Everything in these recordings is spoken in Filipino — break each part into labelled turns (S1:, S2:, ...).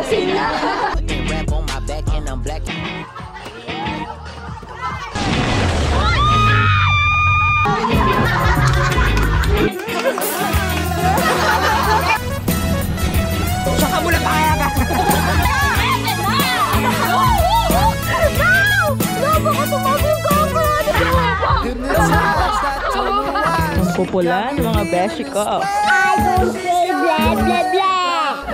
S1: Lasing na.
S2: Saka mo na kaya ka.
S3: Ang pupulan, mga beshi ko.
S1: I don't say blah blah blah.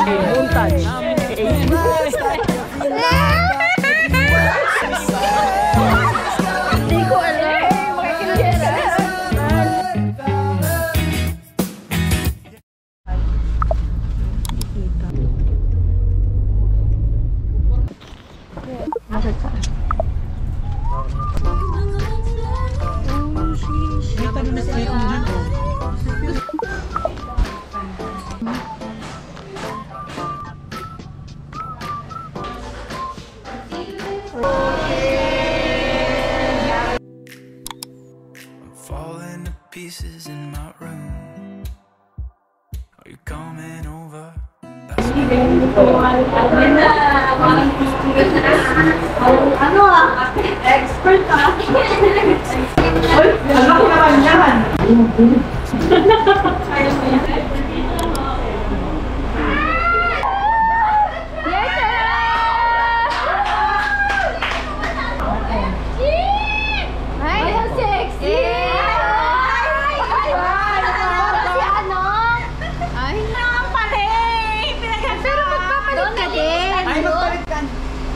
S3: Montage.
S1: Hindi ko alam.
S4: Falling to pieces in my room. Are you coming over?
S1: Ano ah? Expert ah.
S2: Alam ko naman yan.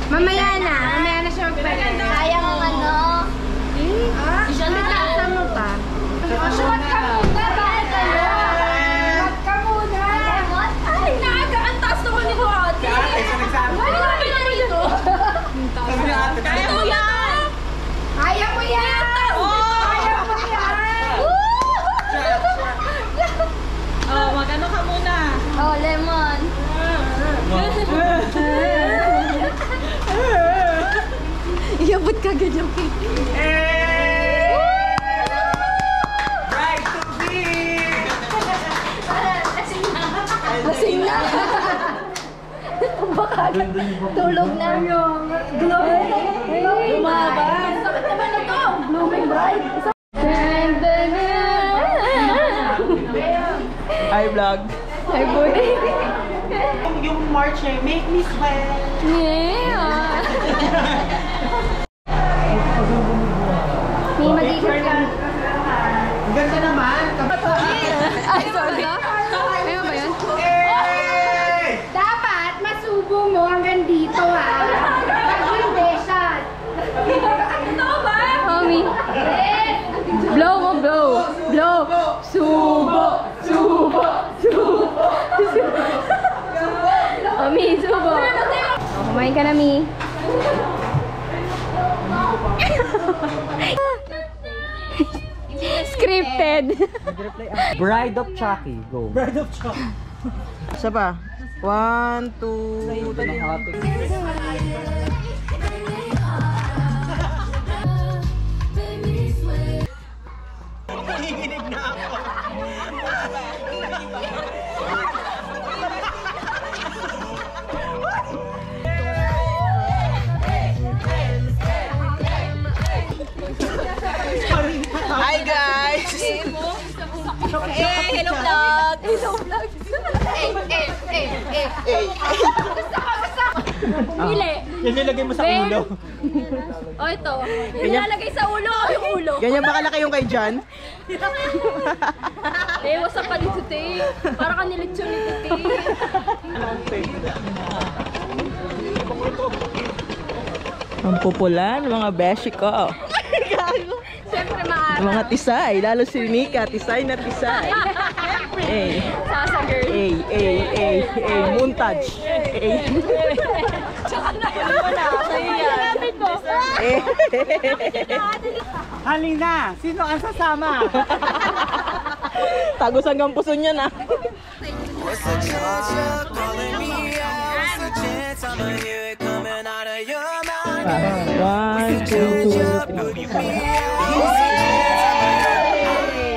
S1: Mamaya na siya magpalit. Sayang ang ano. Bitasa mo pa. Shot ka muna. Bakit ano? Shot ka muna. Ay, naaga. Ang taas naman ni Ate. Ano na pinano dito? Kaya mo yan. Kaya mo yan. Kaya mo yan.
S2: Oh, magano ka muna.
S1: Oh, lemon. Iabot ka ganyan, Kitty.
S2: Right to be!
S1: Lasing na. Baka tulog na. Lumaban. Sakit naman na to. Blooming bright.
S3: Hi, vlog.
S1: Hi, boy.
S2: Yung March eh, make me sweat.
S1: Yeah. May mag-ikot ka.
S2: Ang ganda naman.
S1: Ay, sorry. Ayaw ba yun? Dapat masubo mo hanggang dito, ha? Pag-foundation. Totoo ba? Homie. Blow mo, blow. Blow. Subo. Subo. Subo. Homie, subo. Kumain ka na, Mi. Scripted.
S3: Bride of Chucky. Go.
S2: Bride of Chucky.
S3: Isa pa. 1, 2, 3.
S2: Nanginginig na ako.
S3: Hi, guys!
S1: Hello vlog! Hello vlog! Pumili!
S2: Yan nilagay mo sa ulo.
S1: O ito, yung nilalagay sa ulo o yung ulo?
S3: Ganyan ba kalaki yung kay John?
S1: What's up pa dito, te? Para ka nilitsyon nito, te.
S3: Ang pupulan, mga beshi ko.
S1: Siyempre maaral.
S3: Mga tisay, lalo si Mika, tisay na tisay.
S1: Sasa girl.
S3: Montage.
S1: Tsaka na yun wala. Sa'yo yan. Lapit mo.
S2: Halina, sino ang sasama?
S3: Tagos hanggang puso niya na.
S4: What's the chance you're calling me out? What's the chance I'ma hear it coming out of your mouth?
S3: 1, 2, 3.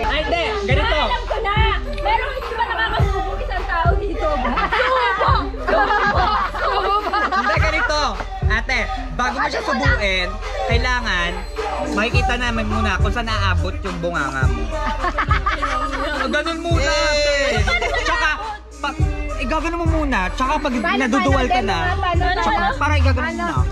S2: Ay, hindi. Ganito.
S1: Alam ko na. Pero hindi ba nakakasubok isang tao dito?
S5: bago mo siya subuin, kailangan makikita namin muna kung saan naabot yung bunganga mo. Ganun muna. Tsaka, igaganon mo muna. Tsaka pag naduduwal ka na, tsaka para igaganon mo na.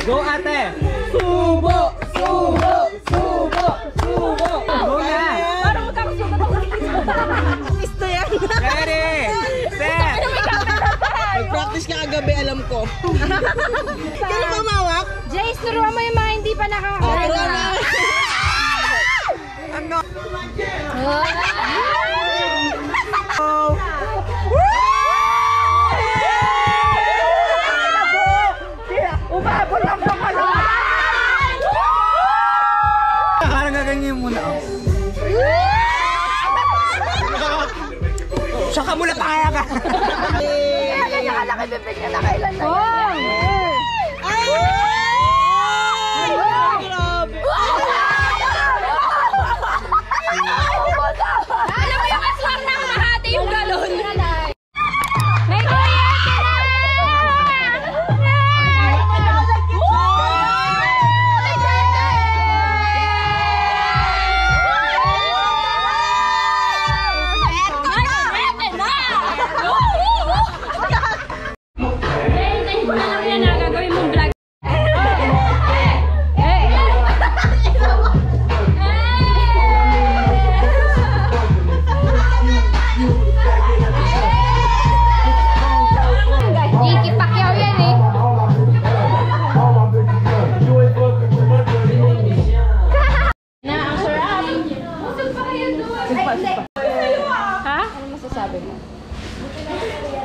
S5: Go ate! Subo! Subo! Subo! Subo! Go na!
S1: Parang magkakasubo ako.
S3: Gusto yan.
S5: Ready! Set!
S3: Mag-practice ka kagabi, alam ko. Kaya mamawak?
S1: Jace, turuan mo yung mga hindi pa nakakagawa.
S5: Ano?
S2: Umabot lang pa pala!
S5: Parang gaganyan muna. Saka mula kaya ka!
S1: Kaya ganyan kalaki bibig niya na kailan na yan. Ay! Alam mo yung aswang na mahati yung galon. May kuryente na!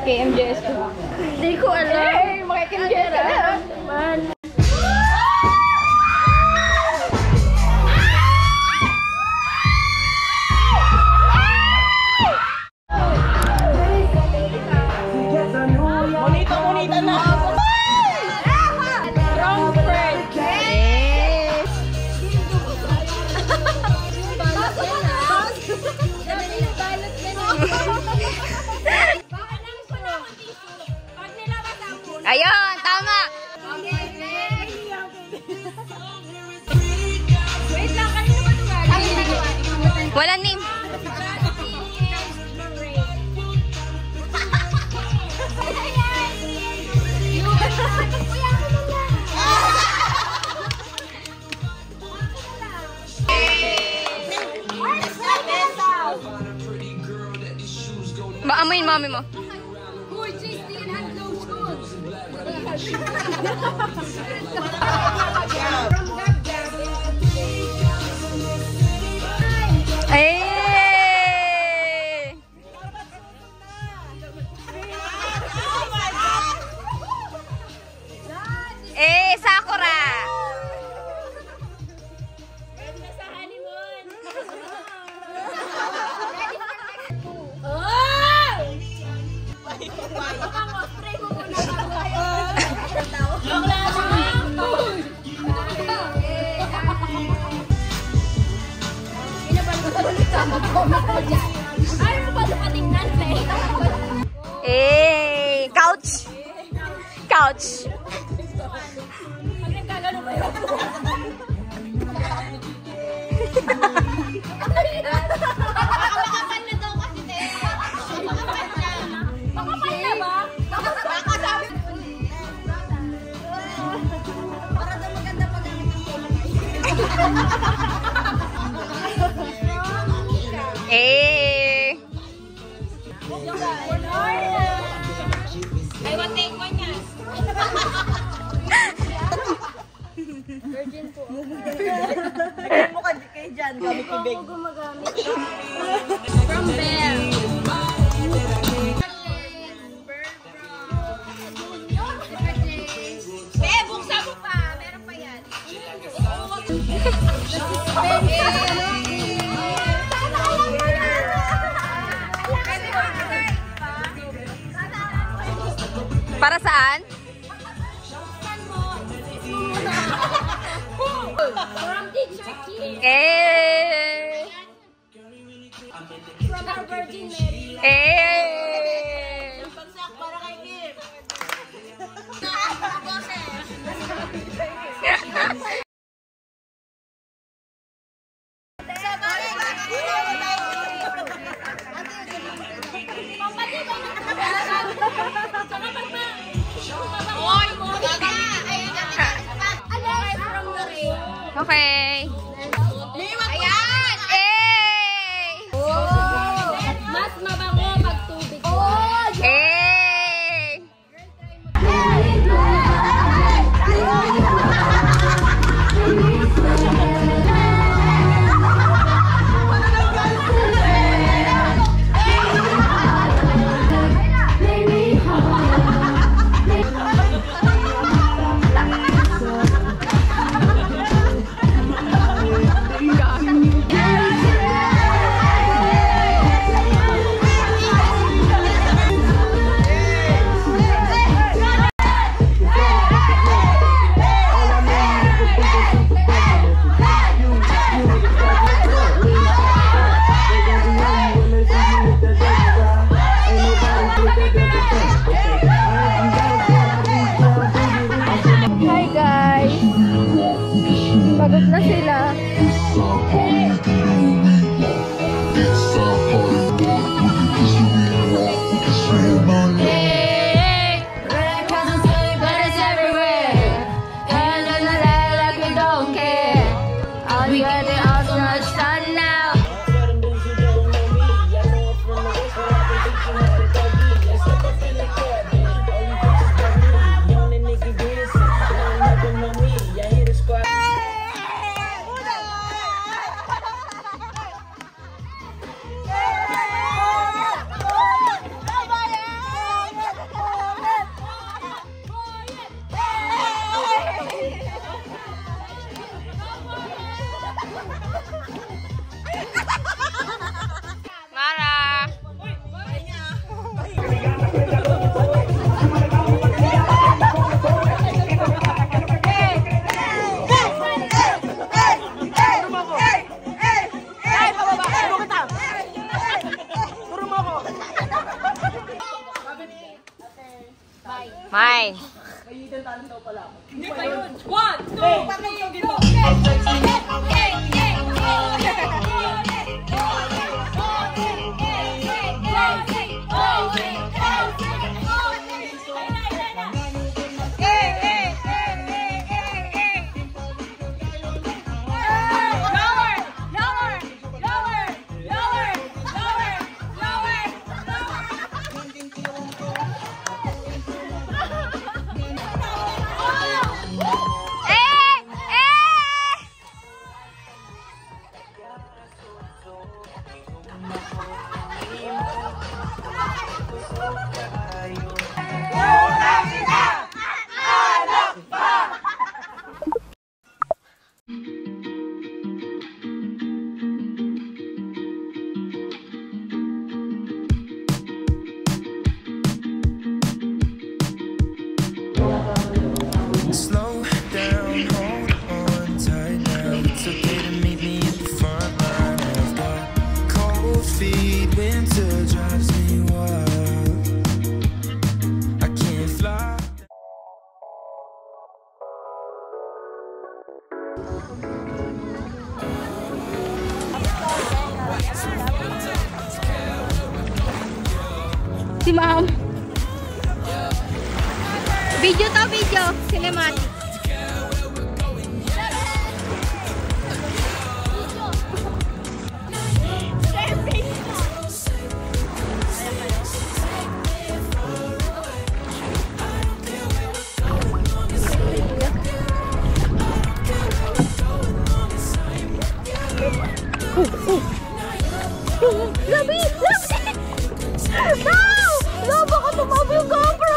S1: KMJS ko. Hindi ko alam. Maki-KMJS ka na.
S3: Monita na.
S1: Wrong friend. Yes. Ayun, tama. Wait lang, kanino ba tumawag? Walang name. Maamoy mami mo. Sakura. Ayaw mo ba patingnan, couch. Couch. Pag nagkagano ba yun? Makapal na daw kasi, te. Makapal na. Makapal na ba? Baka sabi. Para daw maganda pag-gamit ng kulay. I want take one yan. Virgin po.
S3: Lagyan mo kay dyan, gamit ibig.
S1: Ako gumagamit. From Bell. Buksan mo pa. Meron pa yan. Para saan? From Teacher Kim. From our Virgin Mary. Pagsak para kay Kim. Okay. Ayan! Eh! Mas mabango pag tubig. Eh! Hi guys! Pagod na sila. Mine.
S4: Slow down, hold on tight now. It's okay to meet me at the front line of the cold feet. Winter drives me wild. I can't fly.
S1: Si Ma'am. Video to, video. Cinematic. Labi! Labi! No! No! Baka tumabi yung GoPro!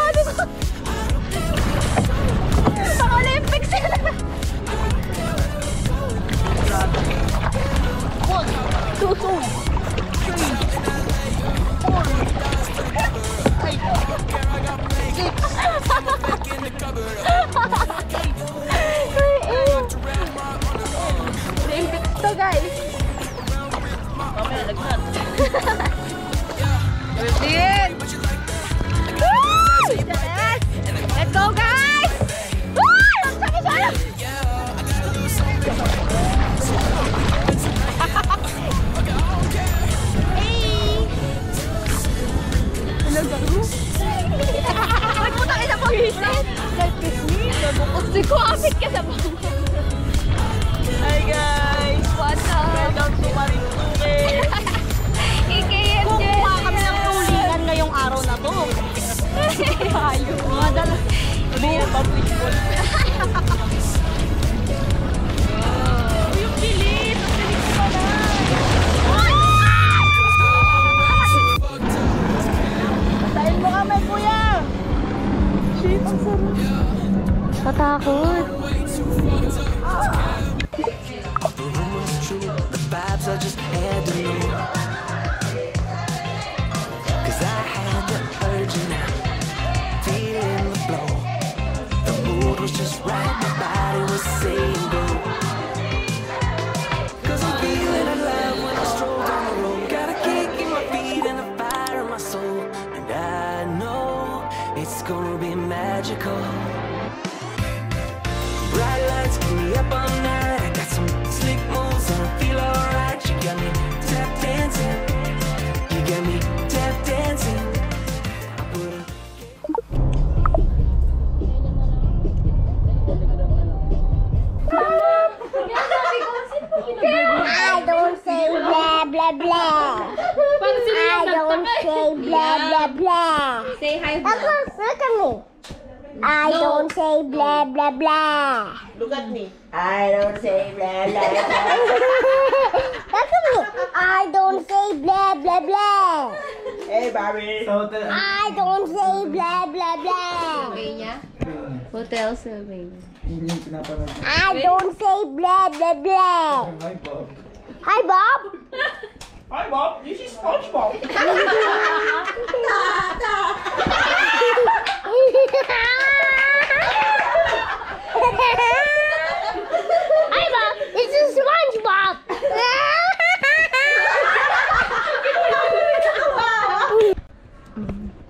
S1: Kumapit ka sa bangka.
S3: Hi guys!
S1: What's up?
S3: Welcome to Marinduque!
S1: EKM
S3: Kumuha kami ng tulingan ngayong araw na to. Tayo. Mga dala. Tulingan pa fishball. Yung bilis! Ang bilis pala! Patayin mo kami, kuya! Shit, ang sarap.
S1: Katakot.
S4: The rumors true, the vibes I just had to know. Cause I had the urge and I'm feeling the flow. The mood was just right, my body was saying go. Cause I'm feeling alive when I stroll down the road. Got a kick in my feet and a fire in my soul. And I know it's gonna be magical. Bright lights keep me up all night. I got some slick moves and I feel alright. You got me tap dancing. You got me tap dancing. I put a
S6: I don't say blah blah blah. I don't say blah blah blah.
S1: Say hi,
S6: Look at me. I don't say blah blah blah.
S2: Look at me.
S6: I don't say blah blah blah. Look at me. I don't say blah blah blah.
S2: Hey, Barbie.
S6: I don't say blah blah blah.
S1: Survey niya? Hotel survey niya.
S6: I don't say blah blah blah. Hi Bob.
S2: Hi, Bob. This is SpongeBob.
S6: Hi Bob. This is SpongeBob.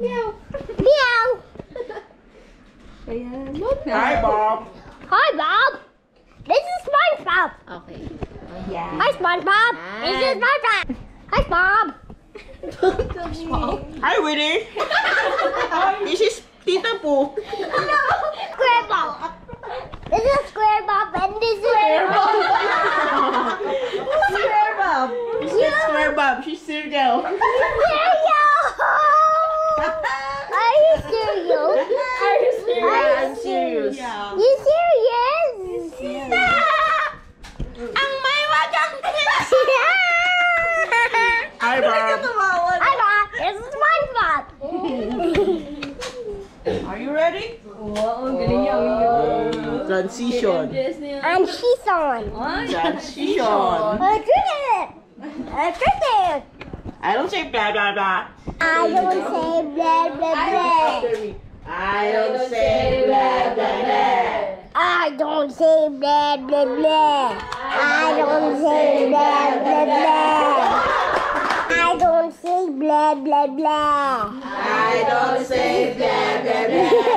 S1: Meow.
S6: Meow.
S1: Ayan.
S2: Hi, Bob.
S6: Hi Bob. This is SpongeBob.
S1: Okay.
S6: Hi SpongeBob. This is SpongeBob. Hi Bob.
S2: Hi, Winnie. This is Tita Pooh.
S6: Square Bob. This is Square Bob and this is Square Bob.
S3: Square Bob!
S2: She's Square Bob. She's Circle.
S6: Are you serious?
S2: I'm serious.
S6: You serious? Ang may wagang
S2: Hi, Bob.
S6: Hi Bob. This is SpongeBob.
S2: Are you ready? Transition.
S6: And she's on.
S2: Transition. I don't say blah, blah, blah.
S6: I don't say blah blah blah.
S2: I don't say blah, blah, blah.
S6: I don't say blah blah blah. I don't say blah blah blah. I don't say blah blah blah.
S2: I don't say blah, blah, blah.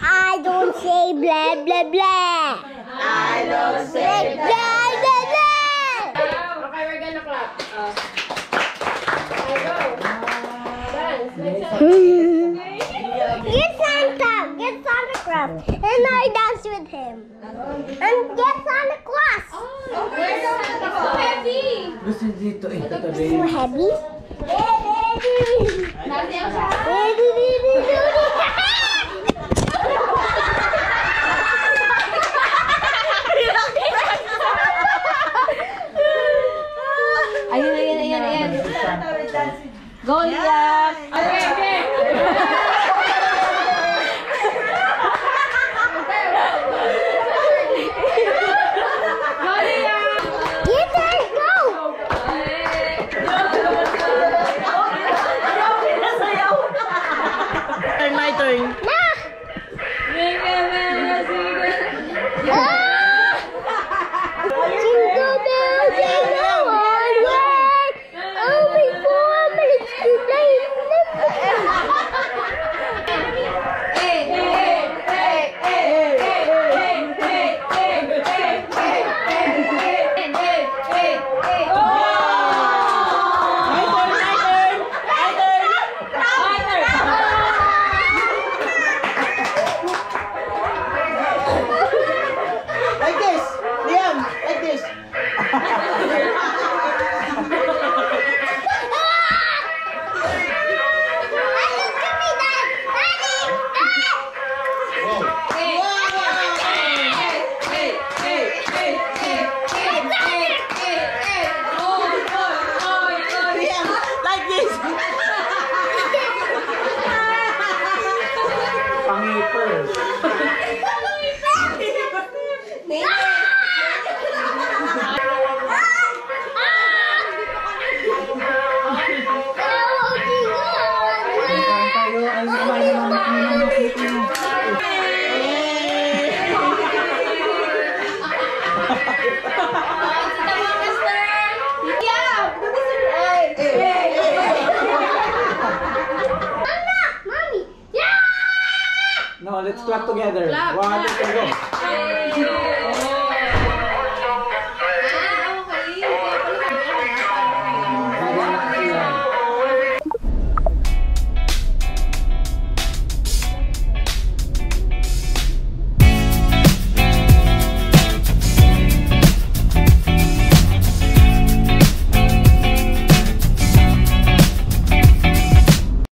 S6: I don't say blah blah blah.
S2: I don't say
S6: Blah blah blah.
S1: Okay, we're gonna clap.
S6: Get Santa Claus, and I dance with him. And get Santa Claus.
S1: Where's Santa Claus? Heavy!
S6: So heavy.
S1: Nasi ang siya. Ayan. Go, Liam! Okay. Go, Liam!
S6: Get there, go.
S2: My turn.
S6: Nah. Jingle bells, jingle all the way. Only 4 minutes to
S2: No, let's clap together. 1, 2, 3, go.